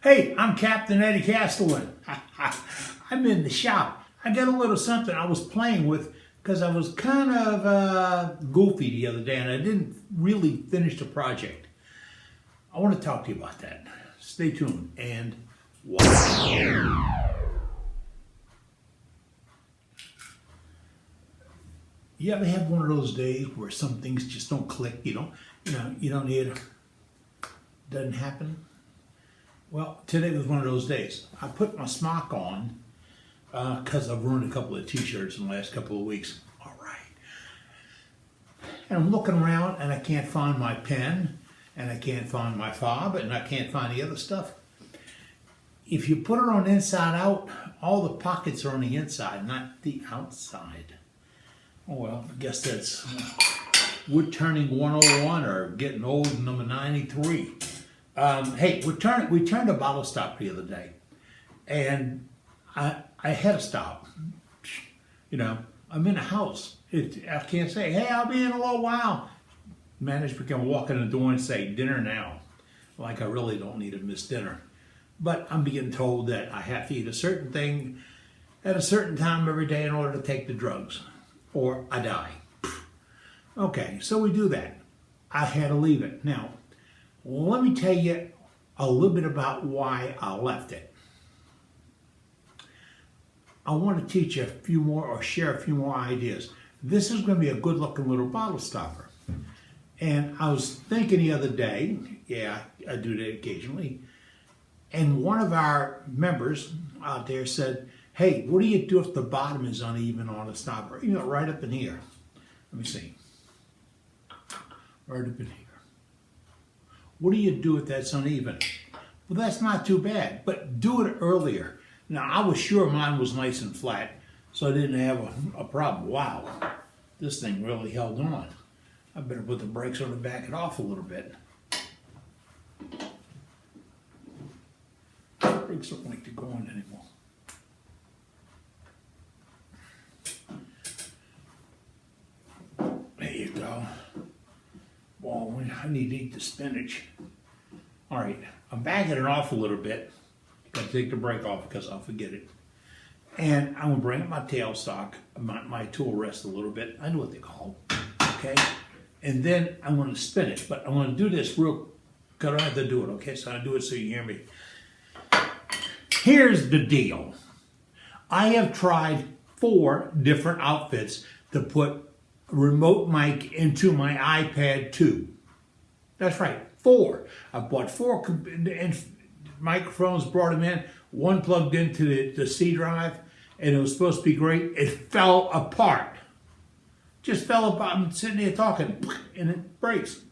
Hey, I'm Captain Eddie Castleman. I'm in the shop. I got a little something I was playing with because I was kind of goofy the other day and I didn't really finish the project. I want to talk to you about that. Stay tuned and watch. You ever have one of those days where some things just don't click? You don't hear it. Doesn't happen? Well, today was one of those days. I put my smock on because I've ruined a couple of t-shirts in the last couple of weeks. All right. And I'm looking around and I can't find my pen and I can't find my fob and I can't find the other stuff. If you put it on inside out, all the pockets are on the inside, not the outside. Oh well, I guess that's wood turning 101 or getting old number 93. Hey, we turned a bottle stop the other day, and I had to stop. You know, I'm in a house. I can't say, hey, I'll be in a little while. Manager can walk in the door and say, dinner now. Like I really don't need to miss dinner. But I'm being told that I have to eat a certain thing at a certain time every day in order to take the drugs, or I die. Okay, so we do that. I had to leave it. Now, let me tell you a little bit about why I left it. I want to teach you a few more or share a few more ideas. This is going to be a good looking little bottle stopper. And I was thinking the other day, yeah, I do that occasionally, and one of our members out there said, hey, what do you do if the bottom is uneven on a stopper? You know, right up in here. Let me see. Right up in here. What do you do if that's uneven? Well, that's not too bad, but do it earlier. Now, I was sure mine was nice and flat, so I didn't have a problem. Wow, this thing really held on. I better put the brakes on and back it off a little bit. Brakes don't like to go on anymore. There you go. Well, I need to eat the spinach. All right, I'm backing it off a little bit. Gotta take the brake off because I'll forget it. And I'm gonna bring up my tailstock, my tool rest a little bit. I know what they call them, okay? And then I'm gonna spin it, but I'm gonna do this real, because I don't have to do it, okay? So I do it so you hear me. Here's the deal. I have tried 4 different outfits to put a remote mic into my iPad 2. That's right, 4. I bought 4 microphones, brought them in, one plugged into the C drive, and it was supposed to be great. It fell apart. Just fell apart. I'm sitting there talking, and it breaks.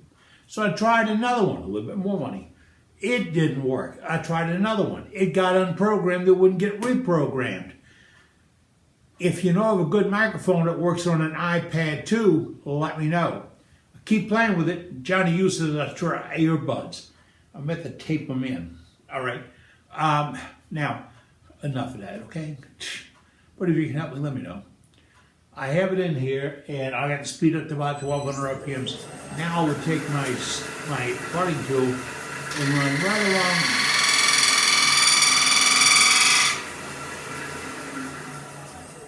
So I tried another one, a little bit more money. It didn't work. I tried another one. It got unprogrammed. It wouldn't get reprogrammed. If you know of a good microphone that works on an iPad 2, let me know. Keep playing with it. Johnny uses earbuds. I meant to tape them in. All right. Now, enough of that, okay? But if you can help me, let me know. I have it in here, and I got to speed up to about 1,200 RPMs. Now I will take my parting tool and run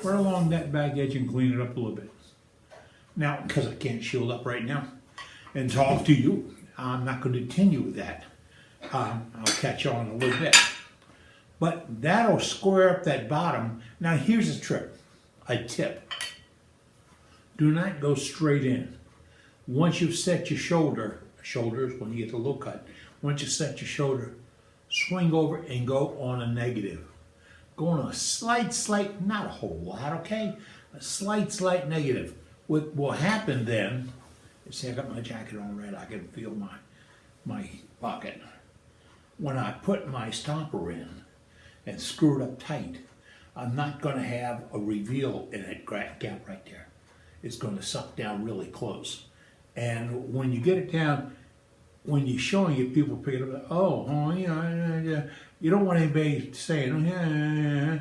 right along that back edge and clean it up a little bit. Now, because I can't shield up right now and talk to you, I'm not going to continue with that. I'll catch on a little bit. But that'll square up that bottom. Now, here's a trick, a tip. Do not go straight in. Once you've set your shoulders, when you get the low cut, once you set your shoulder, swing over and go on a negative. Go on a slight, not a whole lot, okay? A slight negative. What will happen then, see I got my jacket on red, I can feel my pocket. When I put my stopper in and screw it up tight, I'm not going to have a reveal in that gap right there. It's going to suck down really close. And when you get it down, when you're showing it, people pick it up, oh, yeah. You don't want anybody saying, yeah.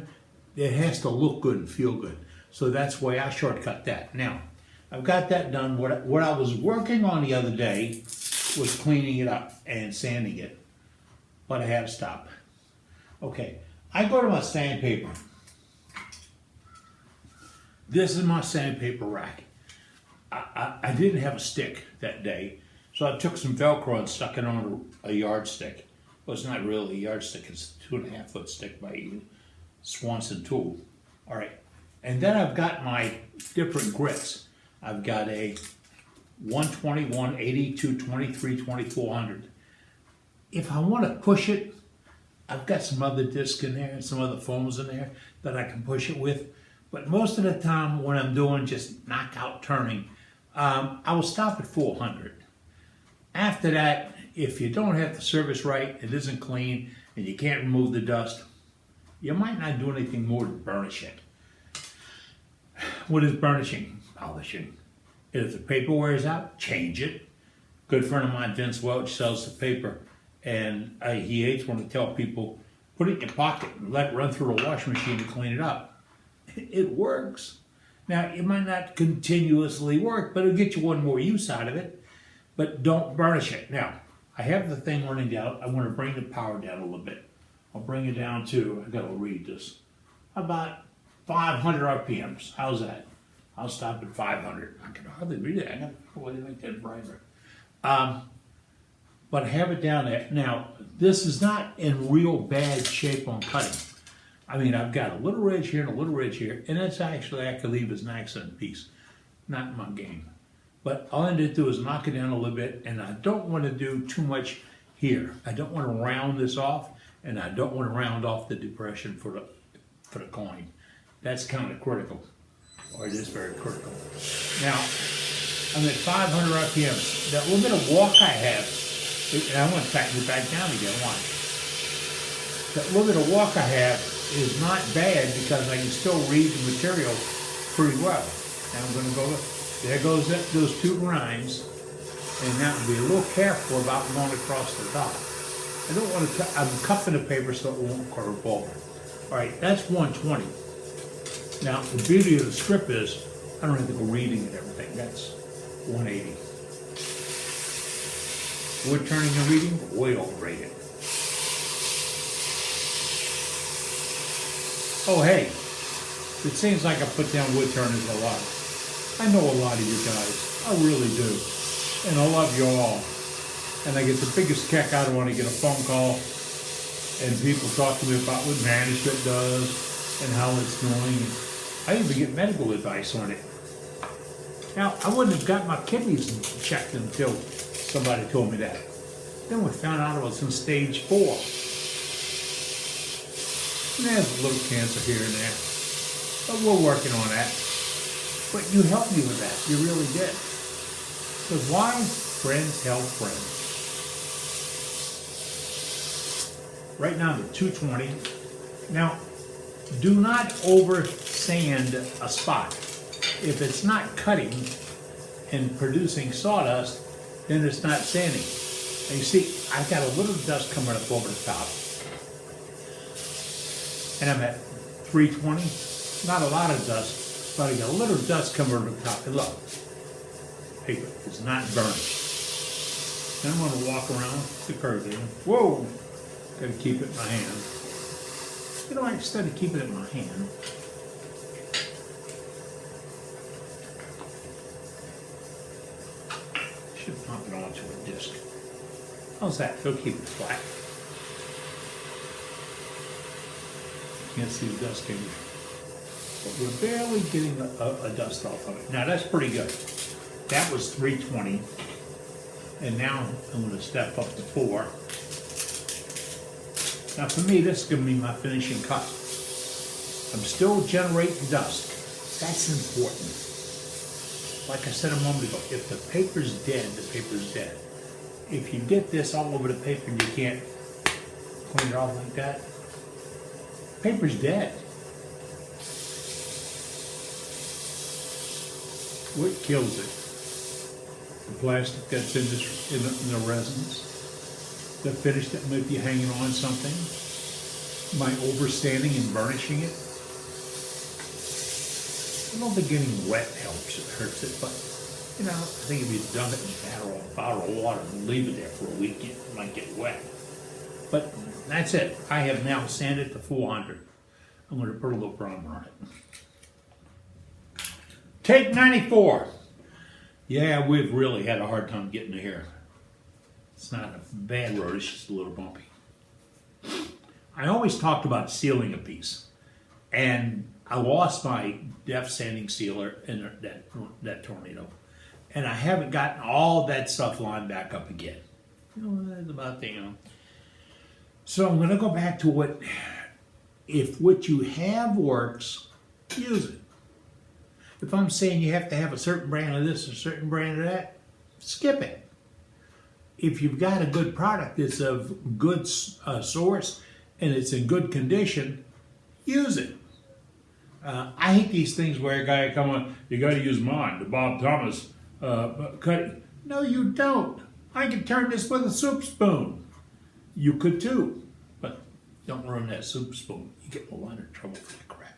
It has to look good and feel good. So that's why I shortcut that. Now, I've got that done. What I was working on the other day was cleaning it up and sanding it. But I had to stop. Okay, I go to my sandpaper. This is my sandpaper rack. I didn't have a stick that day, so I took some Velcro and stuck it on a yardstick. Well, it's not really a yardstick, it's a 2.5 foot stick by Swanson tool. All right, and then I've got my different grits. I've got a 120, 180, 223, 2400. If I want to push it, I've got some other discs in there and some other foams in there that I can push it with. But most of the time when I'm doing just knockout turning, I will stop at 400. After that, if you don't have the service right, it isn't clean, and you can't remove the dust, you might not do anything more than burnish it. What is burnishing? Polishing. If the paper wears out, change it. Good friend of mine, Vince Welch, sells the paper, and he hates when I tell people, put it in your pocket and let it run through a washing machine to clean it up. It works. Now, it might not continuously work, but it'll get you one more use out of it. But don't burnish it. Now, I have the thing running down. I want to bring the power down a little bit. I'll bring it down to, I gotta read this, about 500 RPMs. How's that? I'll stop at 500. I can hardly read it. I got to put it like that brighter. But I have it down there. Now, this is not in real bad shape on cutting. I mean, I've got a little ridge here and a little ridge here, and it's actually, I could leave as an accent piece. Not my game. But all I need to do is knock it down a little bit, and I don't want to do too much here. I don't want to round this off, and I don't want to round off the depression for the coin. That's kind of critical, or it is very critical. Now, I'm at 500 RPMs. That little bit of walk I have, and I want to tighten it back down again. Watch. That little bit of walk I have is not bad because I can still read the material pretty well. Now I'm going to go, there goes those two grinds, and now I'll be a little careful about going across the top. I don't want to, I'm cupping the paper so it won't curve over. All right, that's 120. Now the beauty of the strip is I don't have to go reading and everything. That's 180. Wood turning and reading, way overrated. Oh, hey, it seems like I put down wood turners a lot. I know a lot of you guys. I really do. And I love you all. And I get the biggest kick out of when I get a phone call and people talk to me about what management does and how it's doing. I even get medical advice on it. Now, I wouldn't have got my kidneys checked until somebody told me that. Then we found out I was in stage 4. And there's a little cancer here and there. But we're working on that. But you helped me with that. You really did. Because why? Friends help friends. Right now I'm at 220. Now, do not over sand a spot. If it's not cutting and producing sawdust, then it's not sanding. And you see, I've got a little dust coming up over the top. And I'm at 320. Not a lot of dust, but I got a little dust coming over the top. And look, paper is not burnished. Then I'm going to walk around the curve there. Whoa! Got to keep it in my hand. You know, instead of keeping it in my hand, I should pump it onto a disc. How's that? It'll keep it flat. Can't see the dust in here. But we're barely getting a dust off of it. Now that's pretty good. That was 320. And now I'm going to step up to 4. Now for me, this is going to be my finishing cut. I'm still generating dust. That's important. Like I said a moment ago, if the paper's dead, the paper's dead. If you get this all over the paper and you can't clean it off like that, paper's dead. What kills it? The plastic that's in the resins. The finish that might be hanging on something. My overstanding and burnishing it. I don't think getting wet helps, it hurts it, but you know, I think if you dump it in a bottle of water and leave it there for a week, it might get wet. But That's it. I have now sanded to 400. I'm going to put a little primer on it. Take 94. Yeah, we've really had a hard time getting to here. It's not a bad road, it's just a little bumpy. I always talked about sealing a piece, and I lost my depth sanding sealer in that tornado, and I haven't gotten all that stuff lined back up again. That's about the, So I'm going to go back to if what you have works, use it. If I'm saying you have to have a certain brand of this, a certain brand of that, skip it. If you've got a good product that's of good source and it's in good condition, use it. I hate these things where a guy come on, you got to use mine, the Bob Thomas cut. No, you don't. I can turn this with a soup spoon. You could too, but don't ruin that soup spoon. You get a lot of trouble for the crap.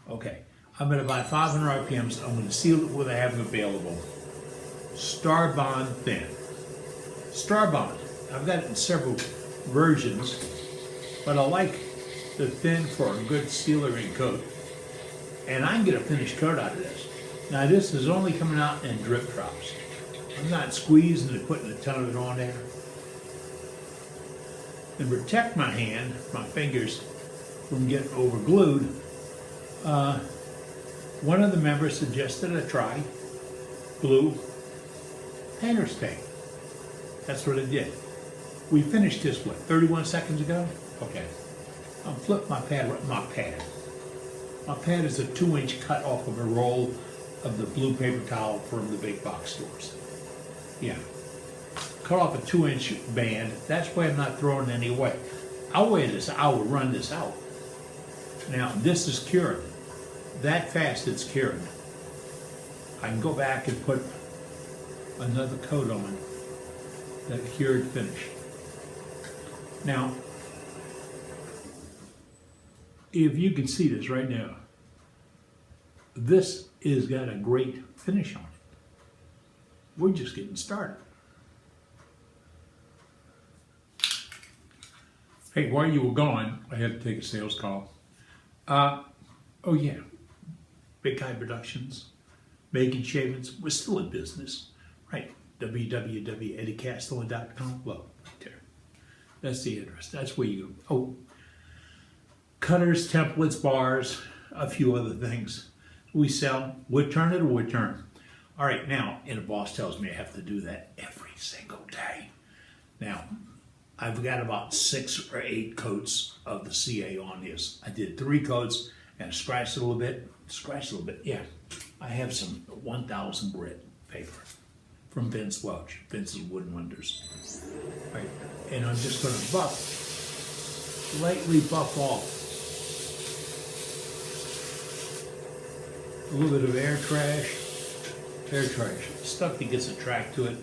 Okay, I'm at about 500 RPMs. I'm going to seal it with what I have available. Star Bond Thin. Star Bond. I've got it in several versions, but I like the thin for a good sealer and coat. And I can get a finished coat out of this. Now this is only coming out in drip drops. I'm not squeezing and putting a ton of it on there. And protect my hand, my fingers, from getting over glued, one of the members suggested I try blue painter's tape. That's what I did. We finished this, 31 seconds ago? Okay. I'll flip my pad. My pad is a 2-inch cut off of a roll of the blue paper towel from the big box stores. Yeah. Cut off a 2-inch band. That's why I'm not throwing any away. I'll weigh this. I will run this out. Now, this is cured. That fast it's cured. I can go back and put another coat on that cured finish. Now, if you can see this right now, this has got a great finish on it. We're just getting started. Hey, while you were gone, I had to take a sales call. Oh yeah, Big Guy Productions, making shavings. We're still in business, right? www.eddiecastellan.com. Well, right there. That's the address. That's where you go. Oh, cutters, templates, bars, a few other things. We sell wood turn it or wood turn. All right, now, and the boss tells me I have to do that every single day. Now, I've got about 6 or 8 coats of the CA on this. I did 3 coats and scratched it a little bit. Yeah. I have some 1000 grit paper from Vince Welch, Vince's Wooden Wonders. All right, and I'm just going to lightly buff off a little bit of air trash, stuff that gets attracted to it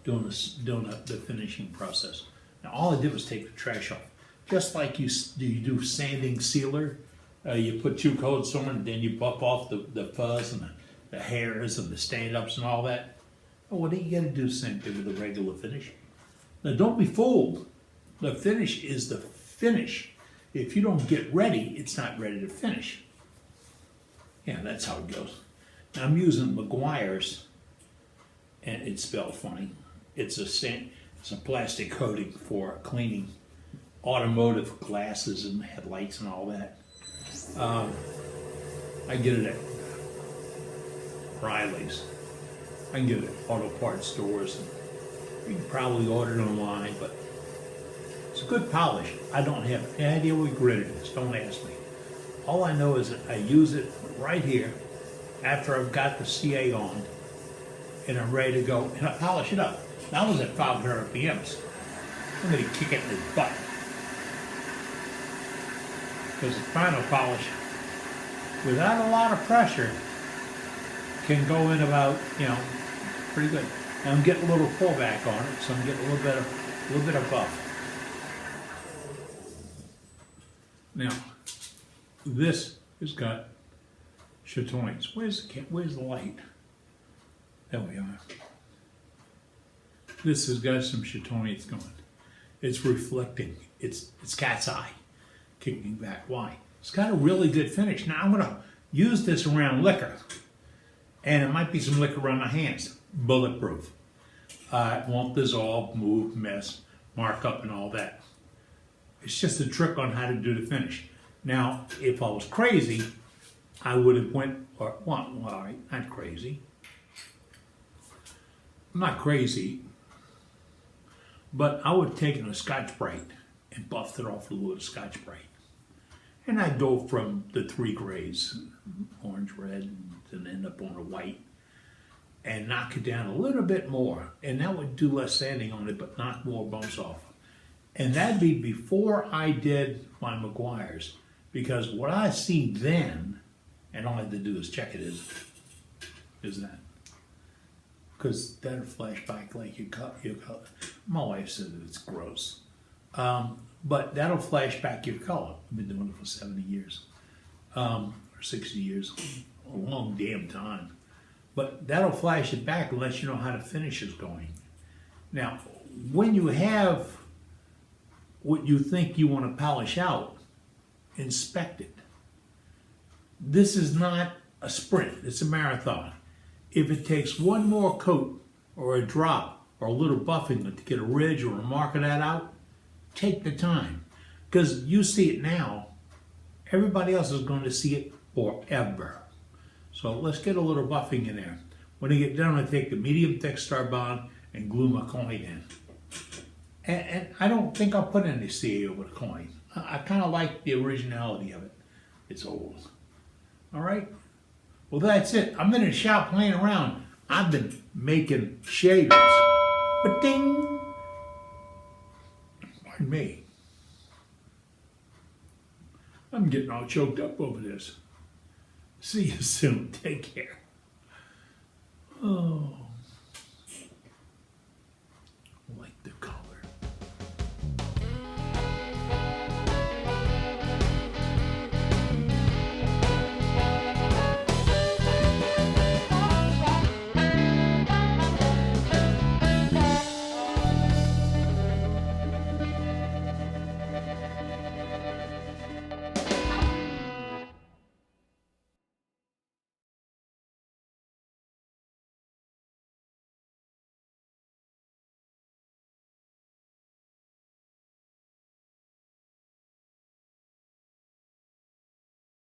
doing the finishing process. Now all I did was take the trash off. Just like you do sanding sealer, you put 2 coats on and then you buff off the fuzz and the hairs and the stand-ups and all that. Well, what do you got to do the same thing with the regular finish? Now don't be fooled. The finish is the finish. If you don't get ready, it's not ready to finish. Yeah, that's how it goes. Now I'm using McGuire's, and it's spelled funny. It's a plastic coating for cleaning automotive glasses and headlights and all that. I get it at Riley's. I can get it at auto parts stores. You can probably order it online, but it's a good polish. I don't have any idea what grit it is. Don't ask me. All I know is that I use it right here after I've got the CA on and I'm ready to go, and I polish it up. Now I was at 500 RPMs. I'm going to kick it in the butt. Because the final polish, without a lot of pressure, can go in about, pretty good. And I'm getting a little pullback on it, so I'm getting a little bit of buff. Now, this has got chatoins. Where's the light? There we are. This has got some chatoins going. It's reflecting it's cat's eye kicking back. Why? It's got a really good finish. Now I'm gonna use this around liquor, and it might be some liquor around my hands. Bulletproof. It won't dissolve, move, mess, mark up, and all that. It's just a trick on how to do the finish. Now, if I was crazy, I would have all right, not crazy. I'm not crazy, but I would have taken a Scotch-Brite and buffed it off with a little Scotch-Brite. And I'd go from the 3 grays, orange, red, and end up on a white, and knock it down a little bit more. And that would do less sanding on it, but knock more bumps off. And that'd be before I did my Meguiar's, because what I see then, and all I had to do is check it, is that. Because that'll flash back like you cut. My wife said that it's gross. But that'll flash back your color. I've been doing it for 70 years, or 60 years, a long damn time. But that'll flash it back and let you know how the finish is going. Now, when you have what you think you want to polish out, inspect it. This is not a sprint, it's a marathon. If it takes one more coat or a drop or a little buffing to get a ridge or a mark of that out, take the time. Because you see it now, everybody else is going to see it forever. So let's get a little buffing in there. When I get done, I take the medium thick Star Bond and glue my coin in. And I don't think I'll put any CA over the coin. I kind of like the originality of it. It's old. All right? Well, that's it. I'm in the shop playing around. I've been making shaders. But ding! Pardon me. I'm getting all choked up over this. See you soon. Take care. Oh.